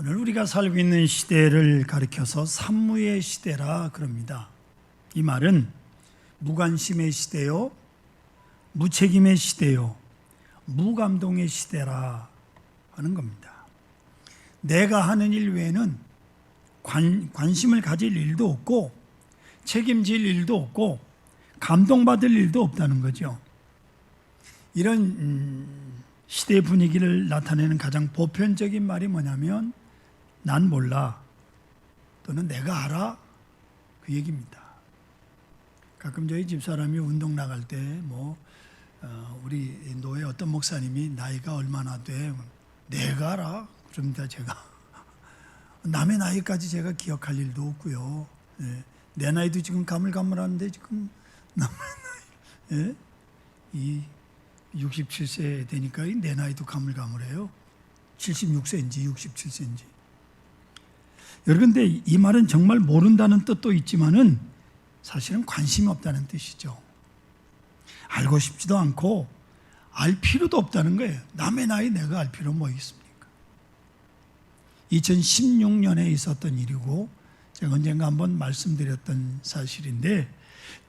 오늘 우리가 살고 있는 시대를 가리켜서 산무의 시대라 그럽니다. 이 말은 무관심의 시대요, 무책임의 시대요, 무감동의 시대라 하는 겁니다. 내가 하는 일 외에는 관심을 가질 일도 없고 책임질 일도 없고 감동받을 일도 없다는 거죠. 이런 시대 분위기를 나타내는 가장 보편적인 말이 뭐냐면 난 몰라 또는 내가 알아 그 얘기입니다. 가끔 저희 집사람이 운동 나갈 때 우리 노회 어떤 목사님이 나이가 얼마나 돼? 내가 알아? 그럽니다. 제가 남의 나이까지 제가 기억할 일도 없고요. 내 나이도 지금 가물가물한데 지금 남의 나이 이 67세 되니까 내 나이도 가물가물해요. 76세인지 67세인지. 여러분, 근데 이 말은 정말 모른다는 뜻도 있지만은 사실은 관심이 없다는 뜻이죠. 알고 싶지도 않고 알 필요도 없다는 거예요. 남의 나이 내가 알 필요 뭐 있습니까? 2016년에 있었던 일이고 제가 언젠가 한번 말씀드렸던 사실인데,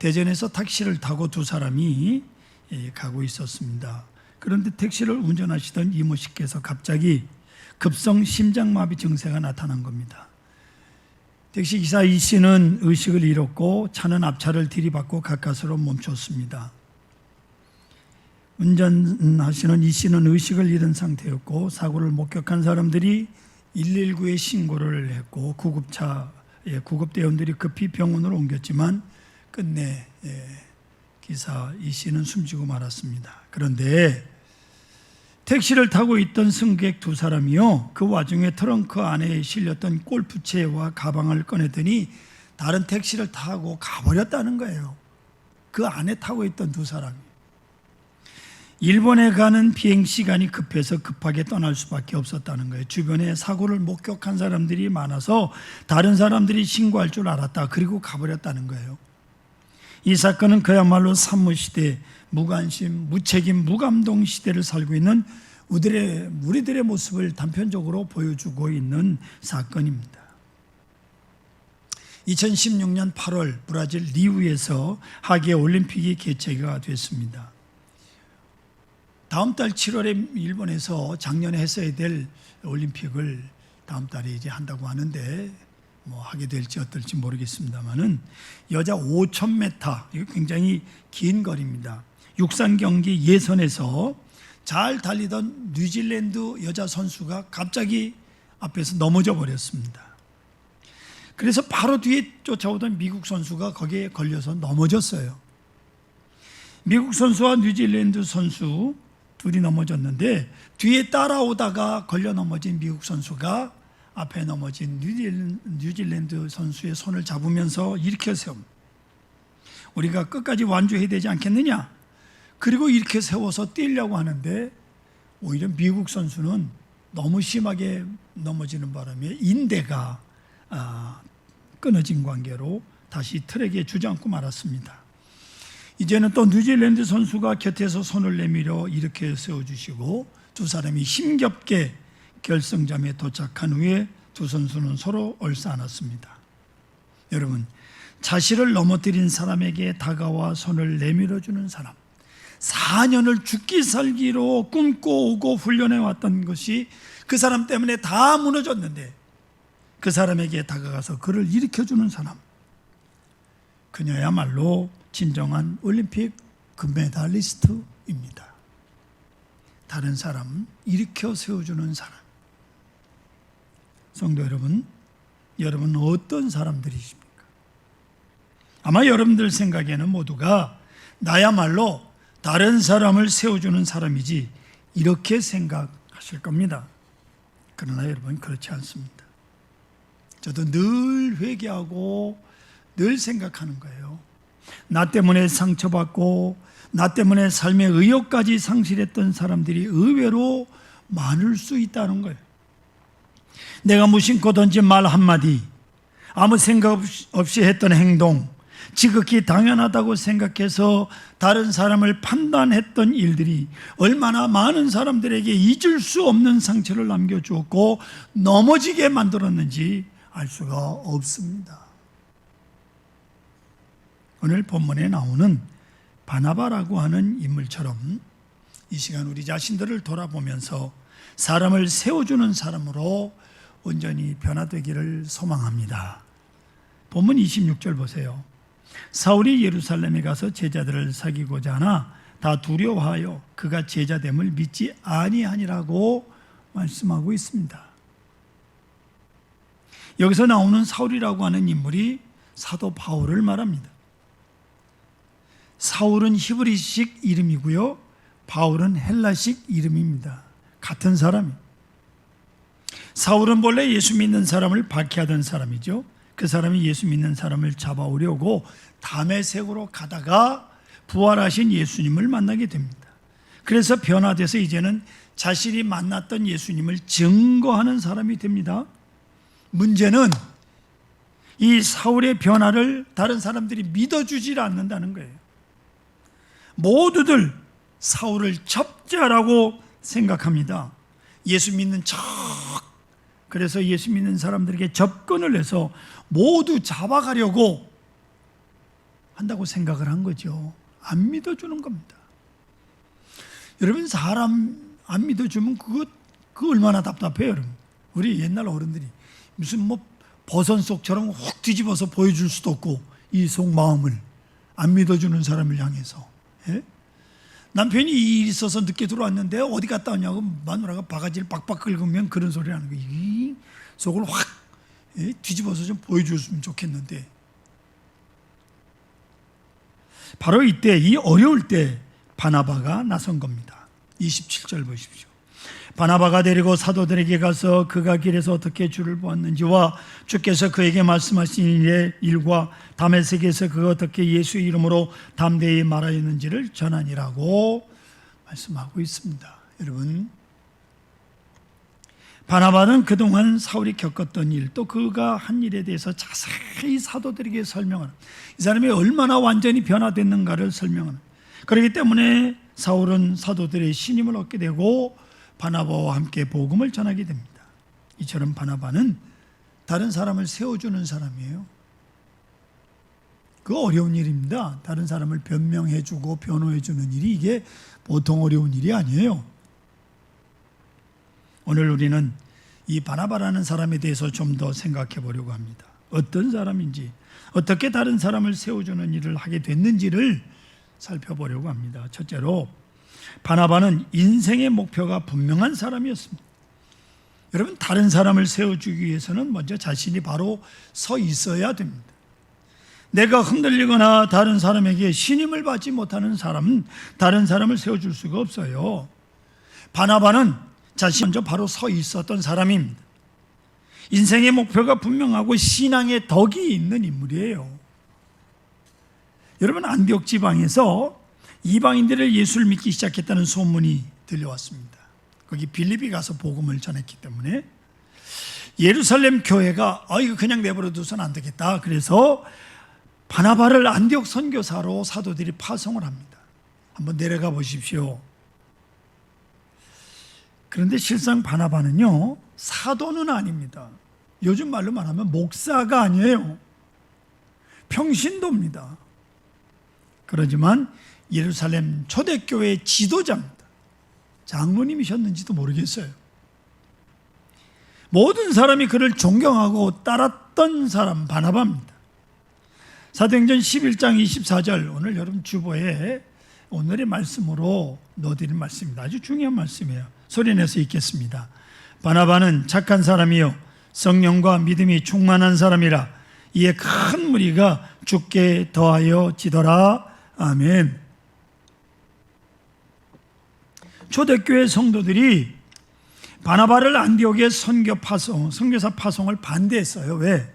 대전에서 택시를 타고 두 사람이 가고 있었습니다. 그런데 택시를 운전하시던 이모씨께서 갑자기 급성 심장마비 증세가 나타난 겁니다. 택시기사 이 씨는 의식을 잃었고 차는 앞차를 들이받고 가까스로 멈췄습니다. 운전하시는 이 씨는 의식을 잃은 상태였고 사고를 목격한 사람들이 119에 신고를 했고 구급대원들이 급히 병원으로 옮겼지만 끝내 기사 이 씨는 숨지고 말았습니다. 그런데 택시를 타고 있던 승객 두 사람이요, 그 와중에 트렁크 안에 실렸던 골프채와 가방을 꺼내더니 다른 택시를 타고 가버렸다는 거예요. 그 안에 타고 있던 두 사람이. 일본에 가는 비행 시간이 급해서 급하게 떠날 수밖에 없었다는 거예요. 주변에 사고를 목격한 사람들이 많아서 다른 사람들이 신고할 줄 알았다. 그리고 가버렸다는 거예요. 이 사건은 그야말로 산무시대, 무관심, 무책임, 무감동 시대를 살고 있는 우리들의 모습을 단편적으로 보여주고 있는 사건입니다. 2016년 8월 브라질 리우에서 하계 올림픽이 개최가 됐습니다. 다음 달 7월에 일본에서 작년에 했어야 될 올림픽을 다음 달에 이제 한다고 하는데 하게 될지 어떨지 모르겠습니다만은 여자 5,000m, 이거 굉장히 긴 거리입니다. 육상 경기 예선에서 잘 달리던 뉴질랜드 여자 선수가 갑자기 앞에서 넘어져 버렸습니다. 그래서 바로 뒤에 쫓아오던 미국 선수가 거기에 걸려서 넘어졌어요. 미국 선수와 뉴질랜드 선수 둘이 넘어졌는데 뒤에 따라오다가 걸려 넘어진 미국 선수가 앞에 넘어진 뉴질랜드 선수의 손을 잡으면서 일으켜 세웁니다. 우리가 끝까지 완주해야 되지 않겠느냐? 그리고 이렇게 세워서 뛰려고 하는데 오히려 미국 선수는 너무 심하게 넘어지는 바람에 인대가 끊어진 관계로 다시 트랙에 주저앉고 말았습니다. 이제는 또 뉴질랜드 선수가 곁에서 손을 내밀어 일으켜 세워주시고 두 사람이 힘겹게 결승점에 도착한 후에 두 선수는 서로 얼싸안았습니다. 여러분, 자신을 넘어뜨린 사람에게 다가와 손을 내밀어주는 사람, 4년을 죽기 살기로 꿈꿔오고 훈련해왔던 것이 그 사람 때문에 다 무너졌는데 그 사람에게 다가가서 그를 일으켜주는 사람, 그녀야말로 진정한 올림픽 금메달리스트입니다. 다른 사람 일으켜 세워주는 사람. 성도 여러분, 여러분은 어떤 사람들이십니까? 아마 여러분들 생각에는 모두가 나야말로 다른 사람을 세워주는 사람이지 이렇게 생각하실 겁니다. 그러나 여러분, 그렇지 않습니다. 저도 늘 회개하고 늘 생각하는 거예요. 나 때문에 상처받고 나 때문에 삶의 의욕까지 상실했던 사람들이 의외로 많을 수 있다는 거예요. 내가 무심코 던진 말 한마디, 아무 생각 없이 했던 행동, 지극히 당연하다고 생각해서 다른 사람을 판단했던 일들이 얼마나 많은 사람들에게 잊을 수 없는 상처를 남겨주었고 넘어지게 만들었는지 알 수가 없습니다. 오늘 본문에 나오는 바나바라고 하는 인물처럼 이 시간 우리 자신들을 돌아보면서 사람을 세워주는 사람으로 온전히 변화되기를 소망합니다. 본문 26절 보세요. 사울이 예루살렘에 가서 제자들을 사귀고자 하나 다 두려워하여 그가 제자됨을 믿지 아니하니라고 말씀하고 있습니다. 여기서 나오는 사울이라고 하는 인물이 사도 바울을 말합니다. 사울은 히브리식 이름이고요, 바울은 헬라식 이름입니다. 같은 사람이에요. 사울은 본래 예수 믿는 사람을 박해하던 사람이죠. 그 사람이 예수 믿는 사람을 잡아오려고 다메섹으로 가다가 부활하신 예수님을 만나게 됩니다. 그래서 변화돼서 이제는 자신이 만났던 예수님을 증거하는 사람이 됩니다. 문제는 이 사울의 변화를 다른 사람들이 믿어주지 않는다는 거예요. 모두들 사울을 적자라고 생각합니다. 예수 믿는 척, 그래서 예수 믿는 사람들에게 접근을 해서 모두 잡아가려고 한다고 생각을 한 거죠. 안 믿어주는 겁니다. 여러분, 사람 안 믿어주면 그거 얼마나 답답해요, 여러분. 우리 옛날 어른들이 무슨 버선 속처럼 훅 뒤집어서 보여줄 수도 없고 이 속마음을 안 믿어주는 사람을 향해서. 예? 남편이 이 일이 있어서 늦게 들어왔는데 어디 갔다 왔냐고 마누라가 바가지를 빡빡 긁으면 그런 소리 하는 거예요. 이 속을 확 뒤집어서 좀 보여줬으면 좋겠는데. 바로 이때, 이 어려울 때 바나바가 나선 겁니다. 27절 보십시오. 바나바가 데리고 사도들에게 가서 그가 길에서 어떻게 주를 보았는지와 주께서 그에게 말씀하신 일과 다메섹에서 그가 어떻게 예수의 이름으로 담대히 말하였는지를 전하니라고 말씀하고 있습니다. 여러분, 바나바는 그동안 사울이 겪었던 일, 또 그가 한 일에 대해서 자세히 사도들에게 설명하는, 이 사람이 얼마나 완전히 변화됐는가를 설명하는, 그렇기 때문에 사울은 사도들의 신임을 얻게 되고 바나바와 함께 복음을 전하게 됩니다. 이처럼 바나바는 다른 사람을 세워주는 사람이에요. 그 어려운 일입니다. 다른 사람을 변명해주고 변호해주는 일이 이게 보통 어려운 일이 아니에요. 오늘 우리는 이 바나바라는 사람에 대해서 좀 더 생각해 보려고 합니다. 어떤 사람인지, 어떻게 다른 사람을 세워주는 일을 하게 됐는지를 살펴보려고 합니다. 첫째로, 바나바는 인생의 목표가 분명한 사람이었습니다. 여러분, 다른 사람을 세워주기 위해서는 먼저 자신이 바로 서 있어야 됩니다. 내가 흔들리거나 다른 사람에게 신임을 받지 못하는 사람은 다른 사람을 세워줄 수가 없어요. 바나바는 자신이 먼저 바로 서 있었던 사람입니다. 인생의 목표가 분명하고 신앙의 덕이 있는 인물이에요. 여러분, 안디옥 지방에서 이방인들을 예수를 믿기 시작했다는 소문이 들려왔습니다. 거기 빌립이 가서 복음을 전했기 때문에 예루살렘 교회가 이거 그냥 내버려 두서는 안 되겠다. 그래서 바나바를 안디옥 선교사로 사도들이 파송을 합니다. 한번 내려가 보십시오. 그런데 실상 바나바는요, 사도는 아닙니다. 요즘 말로 말하면 목사가 아니에요. 평신도입니다. 그러지만 예루살렘 초대교회의 지도자입니다. 장로님이셨는지도 모르겠어요. 모든 사람이 그를 존경하고 따랐던 사람 바나바입니다. 사도행전 11장 24절, 오늘 여러분 주보에 오늘의 말씀으로 넣어드린 말씀입니다. 아주 중요한 말씀이에요. 소리내서 읽겠습니다. 바나바는 착한 사람이요 성령과 믿음이 충만한 사람이라 이에 큰 무리가 주께 더하여 지더라. 아멘. 초대교회 성도들이 바나바를 안디옥의 선교사 파송을 반대했어요. 왜?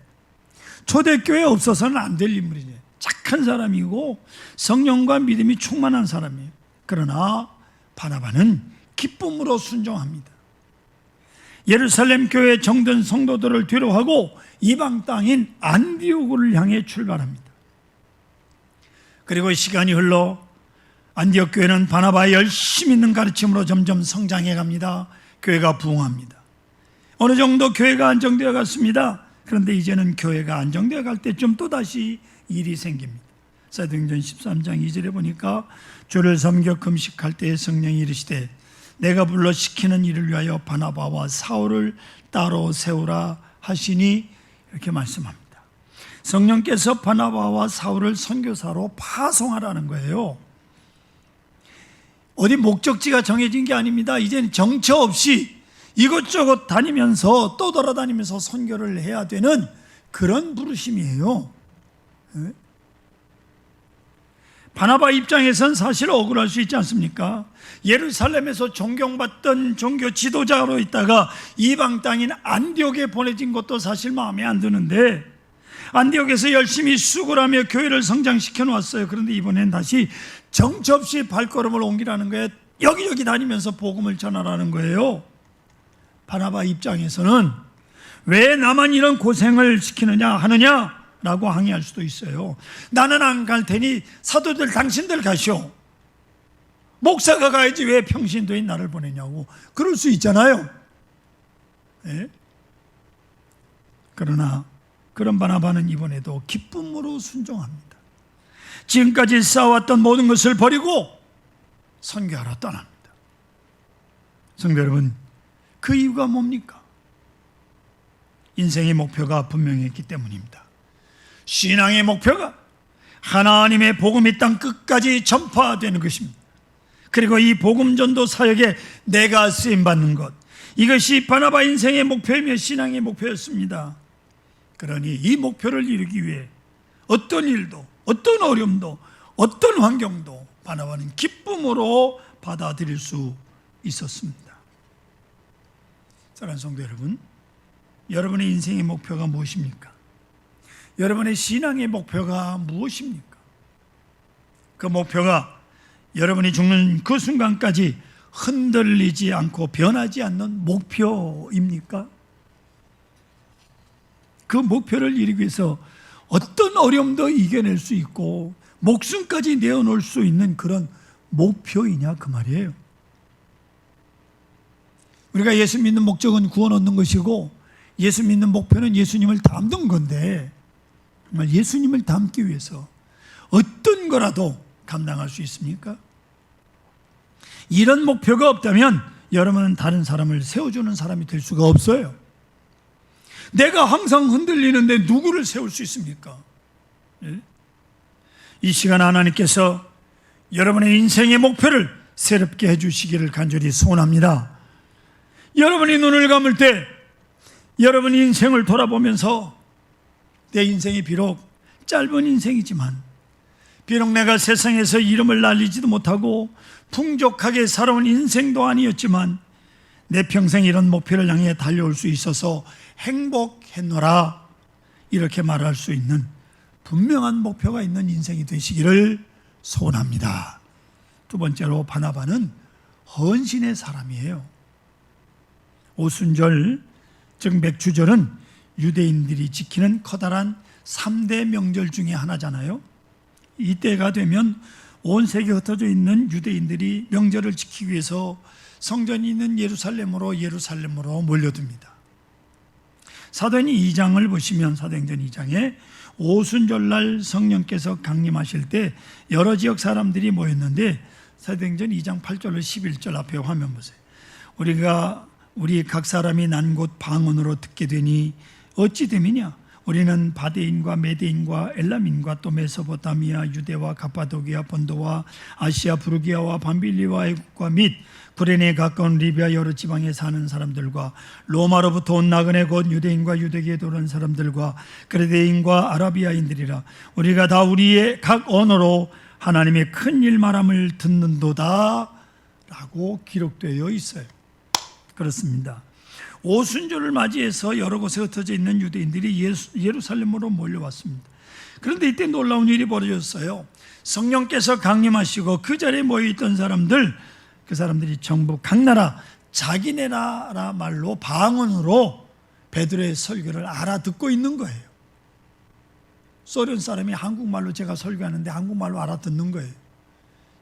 초대교회에 없어서는 안 될 인물이죠. 착한 사람이고 성령과 믿음이 충만한 사람이에요. 그러나 바나바는 기쁨으로 순종합니다. 예루살렘 교회 정든 성도들을 뒤로하고 이방 땅인 안디옥을 향해 출발합니다. 그리고 시간이 흘러 안디옥 교회는 바나바의 열심 있는 가르침으로 점점 성장해 갑니다. 교회가 부흥합니다. 어느 정도 교회가 안정되어 갔습니다. 그런데 이제는 교회가 안정되어 갈 때쯤 또다시 일이 생깁니다. 사도행전 13장 2절에 보니까 주를 섬겨 금식할 때에 성령이 이르시되 내가 불러 시키는 일을 위하여 바나바와 사울을 따로 세우라 하시니 이렇게 말씀합니다. 성령께서 바나바와 사울을 선교사로 파송하라는 거예요. 어디 목적지가 정해진 게 아닙니다. 이제는 정처 없이 이것저것 다니면서 또 돌아다니면서 선교를 해야 되는 그런 부르심이에요. 바나바 입장에선 사실 억울할 수 있지 않습니까? 예루살렘에서 존경받던 종교 지도자로 있다가 이방 땅인 안디옥에 보내진 것도 사실 마음에 안 드는데 안디옥에서 열심히 수고를 하며 교회를 성장시켜 놓았어요. 그런데 이번엔 다시 정처 없이 발걸음을 옮기라는 거예요. 여기저기 다니면서 복음을 전하라는 거예요. 바나바 입장에서는 왜 나만 이런 고생을 시키느냐 하느냐 라고 항의할 수도 있어요. 나는 안 갈 테니 사도들 당신들 가시오. 목사가 가야지 왜 평신도인 나를 보내냐고 그럴 수 있잖아요. 네? 그러나 그런 바나바는 이번에도 기쁨으로 순종합니다. 지금까지 쌓아왔던 모든 것을 버리고 선교하러 떠납니다. 성도 여러분, 그 이유가 뭡니까? 인생의 목표가 분명했기 때문입니다. 신앙의 목표가 하나님의 복음이 땅 끝까지 전파되는 것입니다. 그리고 이 복음 전도 사역에 내가 쓰임받는 것, 이것이 바나바 인생의 목표이며 신앙의 목표였습니다. 그러니 이 목표를 이루기 위해 어떤 일도, 어떤 어려움도, 어떤 환경도 바나바는 기쁨으로 받아들일 수 있었습니다. 사랑하는 성도 여러분, 여러분의 인생의 목표가 무엇입니까? 여러분의 신앙의 목표가 무엇입니까? 그 목표가 여러분이 죽는 그 순간까지 흔들리지 않고 변하지 않는 목표입니까? 그 목표를 이루기 위해서 어떤 어려움도 이겨낼 수 있고 목숨까지 내어놓을 수 있는 그런 목표이냐 그 말이에요. 우리가 예수 믿는 목적은 구원 얻는 것이고 예수 믿는 목표는 예수님을 닮는 건데 정말 예수님을 닮기 위해서 어떤 거라도 감당할 수 있습니까? 이런 목표가 없다면 여러분은 다른 사람을 세워주는 사람이 될 수가 없어요. 내가 항상 흔들리는데 누구를 세울 수 있습니까? 이 시간 하나님께서 여러분의 인생의 목표를 새롭게 해주시기를 간절히 소원합니다. 여러분이 눈을 감을 때 여러분이 인생을 돌아보면서 내 인생이 비록 짧은 인생이지만 비록 내가 세상에서 이름을 날리지도 못하고 풍족하게 살아온 인생도 아니었지만 내 평생 이런 목표를 향해 달려올 수 있어서 행복했노라 이렇게 말할 수 있는 분명한 목표가 있는 인생이 되시기를 소원합니다. 두 번째로 바나바는 헌신의 사람이에요. 오순절 즉 맥주절은 유대인들이 지키는 커다란 3대 명절 중에 하나잖아요. 이때가 되면 온 세계에 흩어져 있는 유대인들이 명절을 지키기 위해서 성전이 있는 예루살렘으로 몰려듭니다. 사도행전 2장을 보시면 사도행전 2장에 오순절날 성령께서 강림하실 때 여러 지역 사람들이 모였는데 사도행전 2장 8절로 11절 앞에 화면 보세요. 우리 각 사람이 난 곳 방언으로 듣게 되니 어찌 됨이냐? 우리는 바데인과 메데인과 엘람인과 또 메소포타미아, 유대와 가파도기아, 본도와 아시아, 부르기아와 밤빌리와 애국과 및 구레네에 가까운 리비아 여러 지방에 사는 사람들과 로마로부터 온 나그네 곧 유대인과 유대계에 도는 사람들과 그레데인과 아라비아인들이라 우리가 다 우리의 각 언어로 하나님의 큰 일 말함을 듣는도다 라고 기록되어 있어요. 그렇습니다. 오순절을 맞이해서 여러 곳에 흩어져 있는 유대인들이 예루살렘으로 몰려왔습니다. 그런데 이때 놀라운 일이 벌어졌어요. 성령께서 강림하시고 그 자리에 모여있던 그 사람들이 전부 각 나라 자기네 나라 말로 방언으로 베드로의 설교를 알아듣고 있는 거예요. 소련 사람이 한국말로 제가 설교하는데 한국말로 알아듣는 거예요.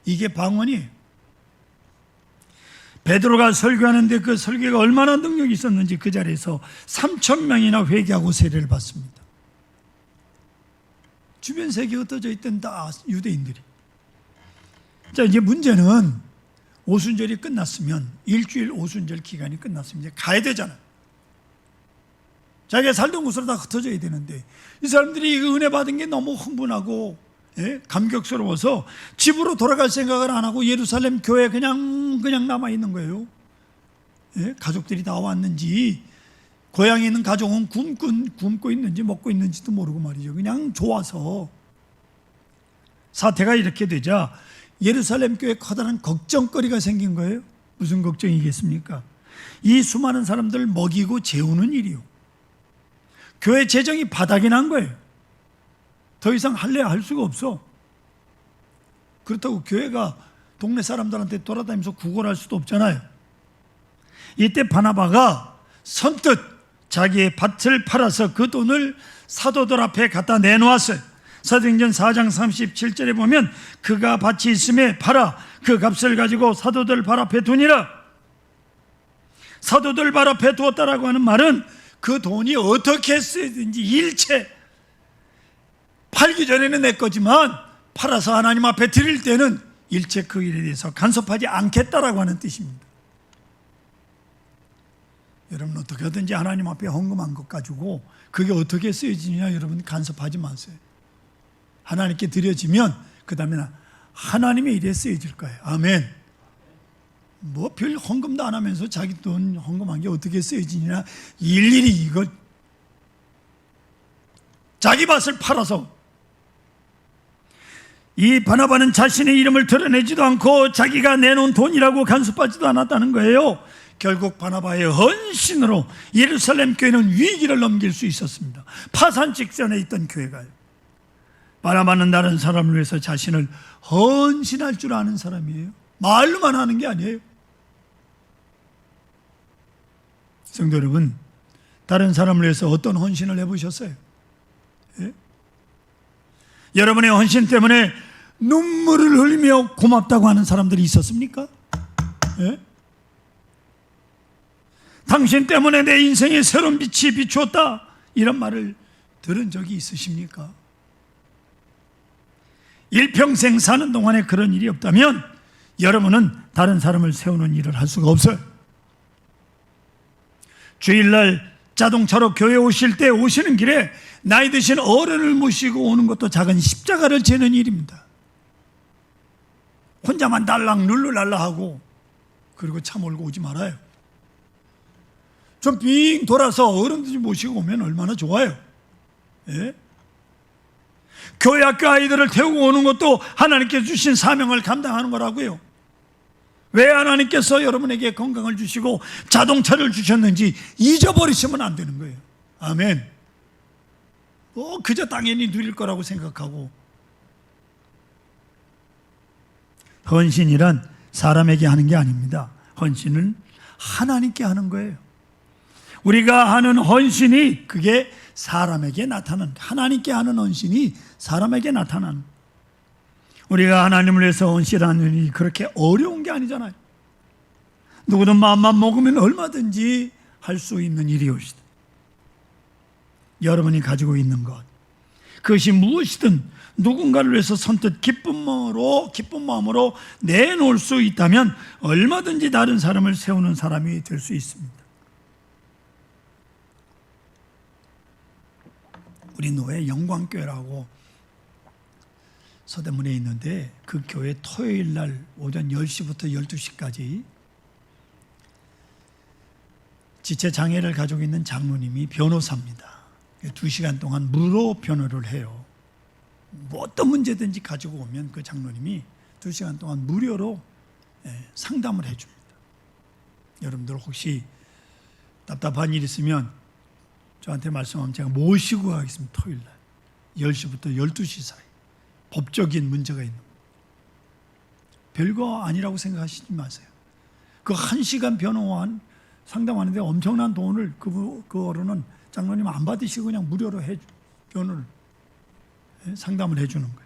이게 방언이에요. 베드로가 설교하는데 그 설교가 얼마나 능력이 있었는지 그 자리에서 3,000명이나 회개하고 세례를 받습니다. 주변 세계에 흩어져 있던 다 유대인들이. 자, 이제 문제는 오순절이 끝났으면, 일주일 오순절 기간이 끝났으면 이제 가야 되잖아요. 자기가 살던 곳으로 다 흩어져야 되는데 이 사람들이 은혜 받은 게 너무 흥분하고 감격스러워서 집으로 돌아갈 생각을 안 하고 예루살렘 교회에 그냥 남아 있는 거예요. 가족들이 다 왔는지, 고향에 있는 가족은 굶고 있는지 먹고 있는지도 모르고 말이죠. 그냥 좋아서. 사태가 이렇게 되자 예루살렘 교회에 커다란 걱정거리가 생긴 거예요. 무슨 걱정이겠습니까? 이 수많은 사람들을 먹이고 재우는 일이요. 교회 재정이 바닥이 난 거예요. 더 이상 할래야 할 수가 없어. 그렇다고 교회가 동네 사람들한테 돌아다니면서 구걸할 수도 없잖아요. 이때 바나바가 선뜻 자기의 밭을 팔아서 그 돈을 사도들 앞에 갖다 내놓았어요. 사도행전 4장 37절에 보면 그가 밭이 있음에 팔아 그 값을 가지고 사도들 발 앞에 두니라. 사도들 발 앞에 두었다라고 하는 말은 그 돈이 어떻게 쓰이든지 일체, 팔기 전에는 내 거지만 팔아서 하나님 앞에 드릴 때는 일체 그 일에 대해서 간섭하지 않겠다라고 하는 뜻입니다. 여러분 어떻게 하든지 하나님 앞에 헌금한 것 가지고 그게 어떻게 쓰여지느냐 여러분 간섭하지 마세요. 하나님께 드려지면 그 다음에는 하나님의 일에 쓰여질 거예요. 아멘. 뭐 별 헌금도 안 하면서 자기 돈 헌금한 게 어떻게 쓰여지느냐, 일일이 이거 자기 밭을 팔아서. 이 바나바는 자신의 이름을 드러내지도 않고 자기가 내놓은 돈이라고 간섭하지도 않았다는 거예요. 결국 바나바의 헌신으로 예루살렘 교회는 위기를 넘길 수 있었습니다. 파산 직전에 있던 교회가요. 바나바는 다른 사람을 위해서 자신을 헌신할 줄 아는 사람이에요. 말로만 하는 게 아니에요. 성도 여러분, 다른 사람을 위해서 어떤 헌신을 해보셨어요? 예? 여러분의 헌신 때문에 눈물을 흘리며 고맙다고 하는 사람들이 있었습니까? 예? 당신 때문에 내 인생에 새로운 빛이 비추었다, 이런 말을 들은 적이 있으십니까? 일평생 사는 동안에 그런 일이 없다면 여러분은 다른 사람을 세우는 일을 할 수가 없어요. 주일날 자동차로 교회 오실 때 오시는 길에 나이 드신 어른을 모시고 오는 것도 작은 십자가를 지는 일입니다. 혼자만 달랑 룰루랄라 하고 그리고 차 몰고 오지 말아요. 좀 빙 돌아서 어른들 모시고 오면 얼마나 좋아요. 예? 교회 학교 아이들을 태우고 오는 것도 하나님께 주신 사명을 감당하는 거라고요. 왜 하나님께서 여러분에게 건강을 주시고 자동차를 주셨는지 잊어버리시면 안 되는 거예요. 아멘. 그저 당연히 누릴 거라고 생각하고. 헌신이란 사람에게 하는 게 아닙니다. 헌신은 하나님께 하는 거예요. 우리가 하는 헌신이 그게 사람에게 나타나는, 하나님께 하는 헌신이 사람에게 나타나는, 우리가 하나님을 위해서 헌신하는 일이 그렇게 어려운 게 아니잖아요. 누구든 마음만 먹으면 얼마든지 할 수 있는 일이옵시다. 여러분이 가지고 있는 것, 그것이 무엇이든 누군가를 위해서 선뜻 기쁜 마음으로 내놓을 수 있다면 얼마든지 다른 사람을 세우는 사람이 될 수 있습니다. 우리 노회 영광교회라고 서대문에 있는데 그 교회 토요일 날 오전 10시부터 12시까지 지체장애를 가지고 있는 장로님이 변호사입니다. 2시간 동안 무료 변호를 해요. 뭐 어떤 문제든지 가지고 오면 그 장로님이 2시간 동안 무료로 상담을 해줍니다. 여러분들 혹시 답답한 일 있으면 저한테 말씀하면 제가 모시고 가겠습니다. 토요일 날 10시부터 12시 사이. 법적인 문제가 있는 거예요. 별거 아니라고 생각하시지 마세요. 그 1시간 변호한 상담하는데 엄청난 돈을 그 어른은 장로님 안 받으시고 그냥 무료로 변호를. 상담을 해주는 거예요.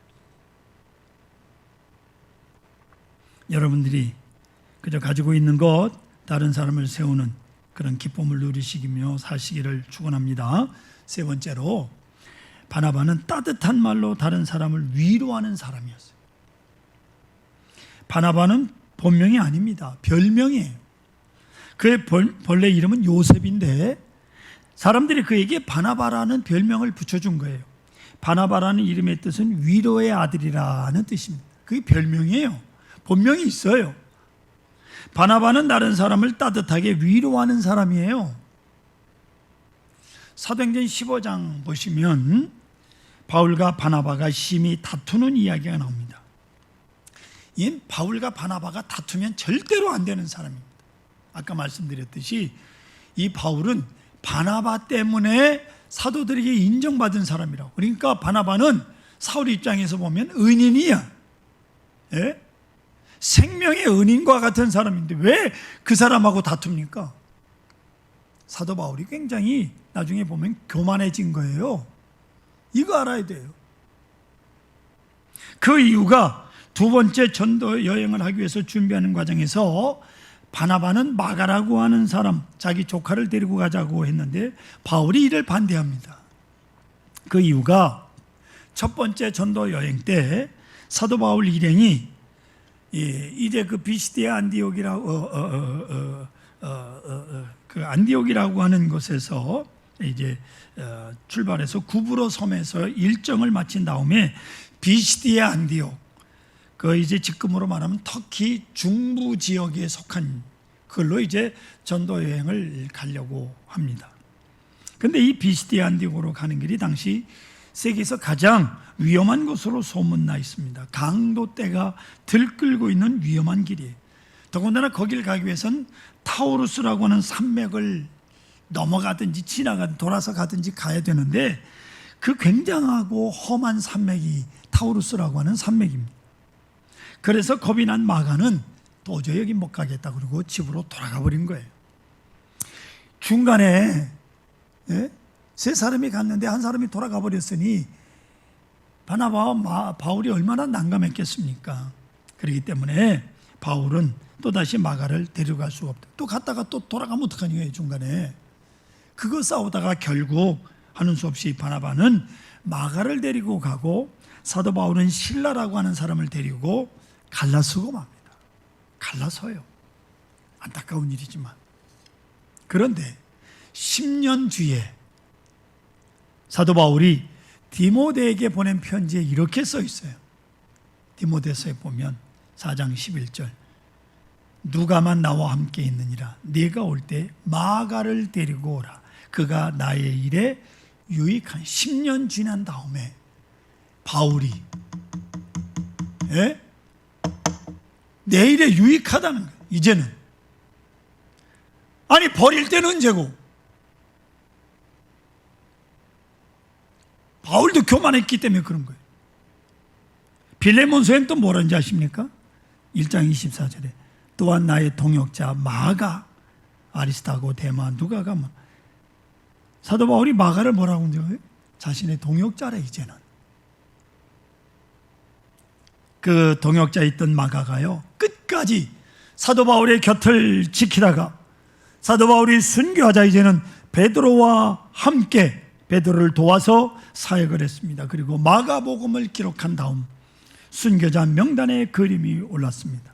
여러분들이 그저 가지고 있는 것, 다른 사람을 세우는 그런 기쁨을 누리시며 사시기를 축원합니다. 세 번째로, 바나바는 따뜻한 말로 다른 사람을 위로하는 사람이었어요. 바나바는 본명이 아닙니다. 별명이에요. 그의 본래 이름은 요셉인데 사람들이 그에게 바나바라는 별명을 붙여준 거예요. 바나바라는 이름의 뜻은 위로의 아들이라는 뜻입니다. 그게 별명이에요. 본명이 있어요. 바나바는 다른 사람을 따뜻하게 위로하는 사람이에요. 사도행전 15장 보시면 바울과 바나바가 심히 다투는 이야기가 나옵니다. 이 바울과 바나바가 다투면 절대로 안 되는 사람입니다. 아까 말씀드렸듯이 이 바울은 바나바 때문에 사도들에게 인정받은 사람이라고. 그러니까 바나바는 사울 입장에서 보면 은인이야. 예? 생명의 은인과 같은 사람인데 왜 그 사람하고 다툽니까? 사도 바울이 굉장히 나중에 보면 교만해진 거예요. 이거 알아야 돼요. 그 이유가 두 번째 전도 여행을 하기 위해서 준비하는 과정에서 바나바는 마가라고 하는 사람, 자기 조카를 데리고 가자고 했는데 바울이 이를 반대합니다. 그 이유가 첫 번째 전도 여행 때 사도 바울 일행이 이제 그 비시디아 안디옥이라고 그 안디옥이라고 하는 곳에서 이제 출발해서 구브로 섬에서 일정을 마친 다음에 비시디아 안디옥, 그 이제 지금으로 말하면 터키 중부 지역에 속한 그걸로 이제 전도 여행을 가려고 합니다. 근데 이 비시디아 안디옥으로 가는 길이 당시 세계에서 가장 위험한 곳으로 소문나 있습니다. 강도떼가 들끓고 있는 위험한 길이에요. 더군다나 거길 가기 위해선 타우루스라고 하는 산맥을 넘어가든지 지나가든지 돌아서 가든지 가야 되는데 그 굉장하고 험한 산맥이 타우루스라고 하는 산맥입니다. 그래서 겁이 난 마가는 도저히 여기 못 가겠다 그러고 집으로 돌아가 버린 거예요. 중간에 세 사람이 갔는데 한 사람이 돌아가 버렸으니 바나바와 바울이 얼마나 난감했겠습니까? 그렇기 때문에 바울은 또다시 마가를 데려갈 수가 없다. 또 갔다가 또 돌아가면 어떡하니 중간에. 그거 싸우다가 결국 하는 수 없이 바나바는 마가를 데리고 가고 사도 바울은 실라라고 하는 사람을 데리고 갈라서고 맙니다. 갈라서요. 안타까운 일이지만. 그런데 10년 뒤에 사도 바울이 디모데에게 보낸 편지에 이렇게 써 있어요. 디모데서에 보면 4장 11절, 누가만 나와 함께 있느니라. 네가 올 때 마가를 데리고 오라. 그가 나의 일에 유익한. 10년 지난 다음에 바울이 내 일에 유익하다는 거예요. 이제는. 아니 버릴 때는 언제고? 바울도 교만했기 때문에 그런 거예요. 빌레몬서엔 또 뭐라는지 아십니까? 1장 24절에 또한 나의 동역자 마가, 아리스타고, 데마, 누가가 사도 바울이 마가를 뭐라고 하는지 자신의 동역자래. 이제는 그 동역자 있던 마가가요 끝까지 사도 바울의 곁을 지키다가 사도 바울이 순교하자 이제는 베드로와 함께 베드로를 도와서 사역을 했습니다. 그리고 마가복음을 기록한 다음 순교자 명단에 그림이 올랐습니다.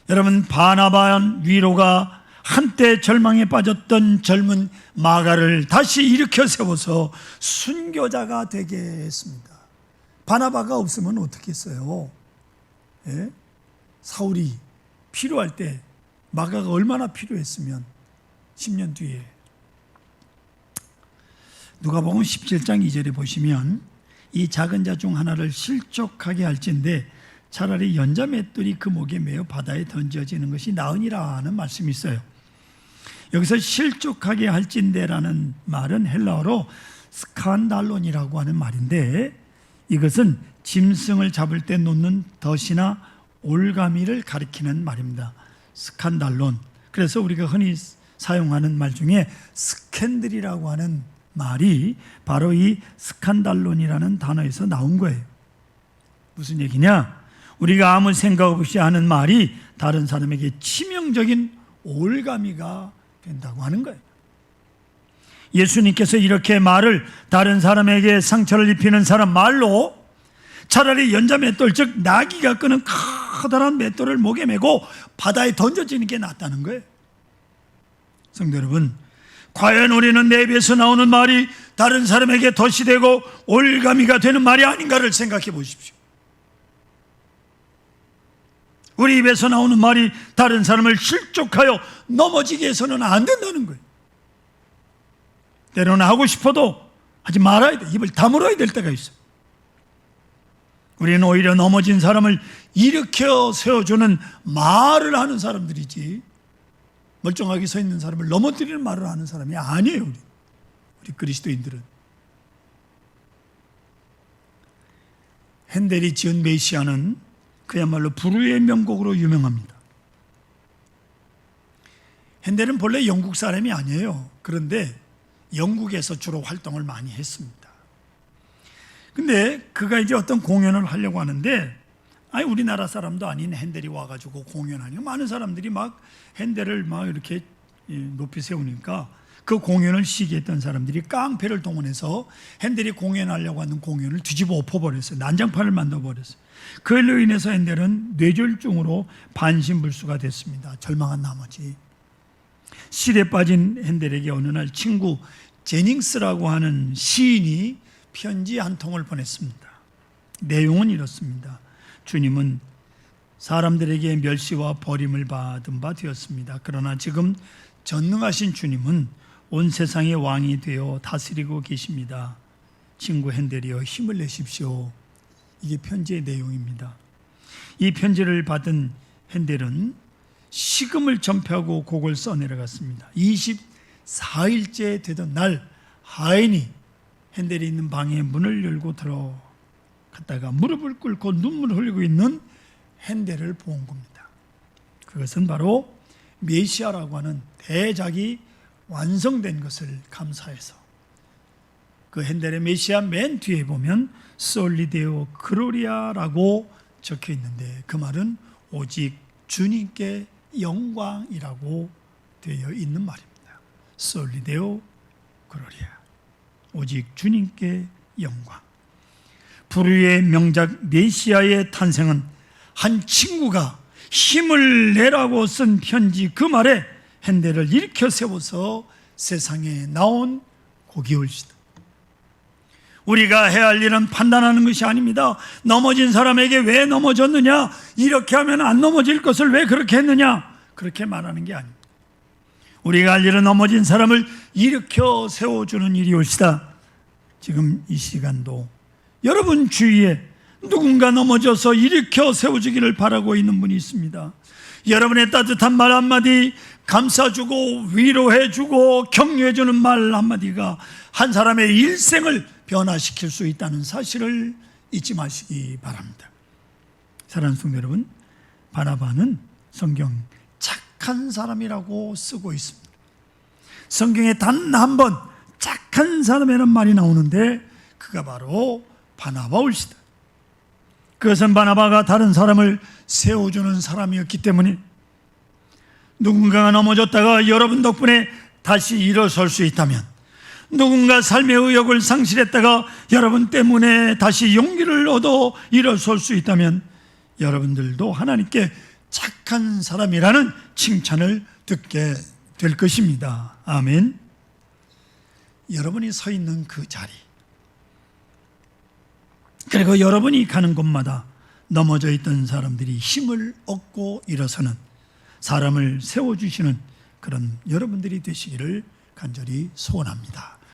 여러분, 바나바한 위로가 한때 절망에 빠졌던 젊은 마가를 다시 일으켜 세워서 순교자가 되게 했습니다. 바나바가 없으면 어떻게 했어요? 사울이 필요할 때 마가가 얼마나 필요했으면 10년 뒤에. 누가복음 17장 2절에 보시면 이 작은 자 중 하나를 실족하게 할진대 차라리 연자 맷돌이 그 목에 매어 바다에 던져지는 것이 나으니라 하는 말씀이 있어요. 여기서 실족하게 할진대라는 말은 헬라어로 스칸달론이라고 하는 말인데 이것은 짐승을 잡을 때 놓는 덫이나 올가미를 가리키는 말입니다. 스칸달론. 그래서 우리가 흔히 사용하는 말 중에 스캔들이라고 하는 말이 바로 이 스칸달론이라는 단어에서 나온 거예요. 무슨 얘기냐? 우리가 아무 생각 없이 하는 말이 다른 사람에게 치명적인 올가미가 된다고 하는 거예요. 예수님께서 이렇게 말을 다른 사람에게 상처를 입히는 사람 말로 차라리 연자맷돌, 즉 나귀가 끄는 커다란 맷돌을 목에 메고 바다에 던져지는 게 낫다는 거예요. 성도 여러분, 과연 우리는 내 입에서 나오는 말이 다른 사람에게 덫이 되고 올가미가 되는 말이 아닌가를 생각해 보십시오. 우리 입에서 나오는 말이 다른 사람을 실족하여 넘어지게 해서는 안 된다는 거예요. 때로는 하고 싶어도 하지 말아야 돼. 입을 다물어야 될 때가 있어요. 우리는 오히려 넘어진 사람을 일으켜 세워주는 말을 하는 사람들이지, 멀쩡하게 서 있는 사람을 넘어뜨리는 말을 하는 사람이 아니에요. 우리 그리스도인들은. 핸델이 지은 메시아는 그야말로 불후의 명곡으로 유명합니다. 핸델은 본래 영국 사람이 아니에요. 그런데 영국에서 주로 활동을 많이 했습니다. 근데 그가 이제 어떤 공연을 하려고 하는데, 우리나라 사람도 아닌 핸델이 와가지고 공연하니까 많은 사람들이 막 핸델을 막 이렇게 높이 세우니까 그 공연을 시기했던 사람들이 깡패를 동원해서 핸델이 공연하려고 하는 공연을 뒤집어 엎어버렸어요. 난장판을 만들어버렸어요. 그로 인해서 핸델은 뇌졸중으로 반신불수가 됐습니다. 절망한 나머지 실에 빠진 핸델에게 어느 날 친구 제닝스라고 하는 시인이 편지 한 통을 보냈습니다. 내용은 이렇습니다. 주님은 사람들에게 멸시와 버림을 받은 바 되었습니다. 그러나 지금 전능하신 주님은 온 세상의 왕이 되어 다스리고 계십니다. 친구 핸델이여 힘을 내십시오. 이게 편지의 내용입니다. 이 편지를 받은 핸델은 식음을 전폐하고 곡을 써내려갔습니다. 24일째 되던 날 하인이 핸델이 있는 방에 문을 열고 들어갔다가 무릎을 꿇고 눈물을 흘리고 있는 핸델을 본 겁니다. 그것은 바로 메시아라고 하는 대작이 완성된 것을 감사해서 그 핸델의 메시아 맨 뒤에 보면 솔리데오 그로리아라고 적혀 있는데 그 말은 오직 주님께 영광이라고 되어 있는 말입니다. 솔리데오 그로리아, 오직 주님께 영광. 불후의 명작 메시아의 탄생은 한 친구가 힘을 내라고 쓴 편지 그 말에 핸델을 일으켜 세워서 세상에 나온 곡이올시다. 우리가 해야 할 일은 판단하는 것이 아닙니다. 넘어진 사람에게 왜 넘어졌느냐, 이렇게 하면 안 넘어질 것을 왜 그렇게 했느냐, 그렇게 말하는 게 아닙니다. 우리가 할 일은 넘어진 사람을 일으켜 세워주는 일이 올시다. 지금 이 시간도 여러분 주위에 누군가 넘어져서 일으켜 세워주기를 바라고 있는 분이 있습니다. 여러분의 따뜻한 말 한마디, 감싸주고 위로해주고 격려해주는 말 한마디가 한 사람의 일생을 변화시킬 수 있다는 사실을 잊지 마시기 바랍니다. 사랑하는 성도 여러분, 바나바는 성경 착한 사람이라고 쓰고 있습니다. 성경에 단 한 번 착한 사람이라는 말이 나오는데 그가 바로 바나바올시다. 그것은 바나바가 다른 사람을 세워주는 사람이었기 때문에 누군가가 넘어졌다가 여러분 덕분에 다시 일어설 수 있다면, 누군가 삶의 의욕을 상실했다가 여러분 때문에 다시 용기를 얻어 일어설 수 있다면 여러분들도 하나님께 착한 사람이라는 칭찬을 듣게 될 것입니다. 아멘. 여러분이 서 있는 그 자리, 그리고 여러분이 가는 곳마다 넘어져 있던 사람들이 힘을 얻고 일어서는, 사람을 세워주시는 그런 여러분들이 되시기를 간절히 소원합니다.